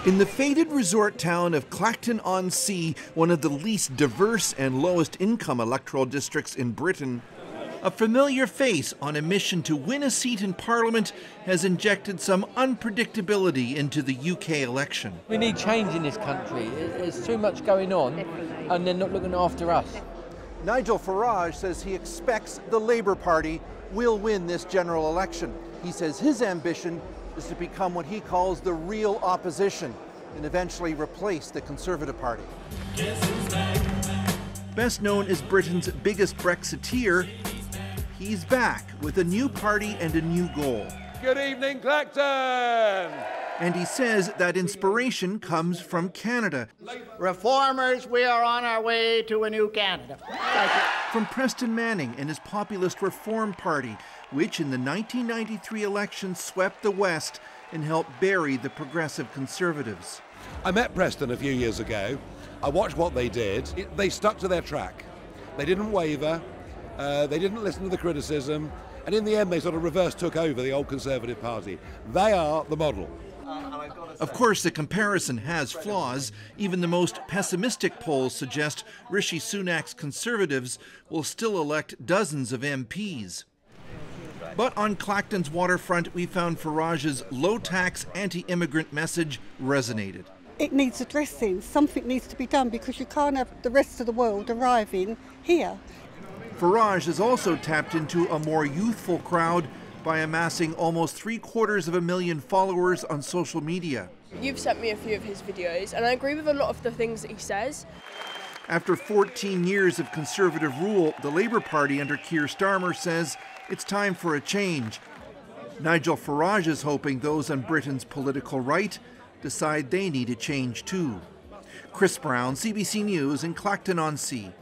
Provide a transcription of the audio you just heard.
In the faded resort town of Clacton-on-Sea, one of the least diverse and lowest income electoral districts in Britain, a familiar face on a mission to win a seat in Parliament has injected some unpredictability into the UK election. We need change in this country. There's too much going on and they're not looking after us. Nigel Farage says he expects the Labour Party will win this general election. He says his ambition is to become what he calls the real opposition and eventually replace the Conservative Party. Best known as Britain's biggest Brexiteer, he's back with a new party and a new goal. Good evening, Clacton! And he says that inspiration comes from Canada. Reformers, we are on our way to a new Canada. From Preston Manning and his populist Reform Party, which in the 1993 election swept the West and helped bury the progressive Conservatives. I met Preston a few years ago. I watched what they did. They stuck to their track. They didn't waver. They didn't listen to the criticism. And in the end, they sort of reverse took over the old Conservative Party. They are the model. Of course, the comparison has flaws. Even the most pessimistic polls suggest Rishi Sunak's Conservatives will still elect dozens of MPs. But on Clacton's waterfront, we found Farage's low-tax, anti-immigrant message resonated. It needs addressing. Something needs to be done because you can't have the rest of the world arriving here. Farage has also tapped into a more youthful crowd by amassing almost 750,000 followers on social media. You've sent me a few of his videos, and I agree with a lot of the things that he says. After 14 years of Conservative rule, the Labour Party under Keir Starmer says it's time for a change. Nigel Farage is hoping those on Britain's political right decide they need a change too. Chris Brown, CBC News in Clacton-on-Sea.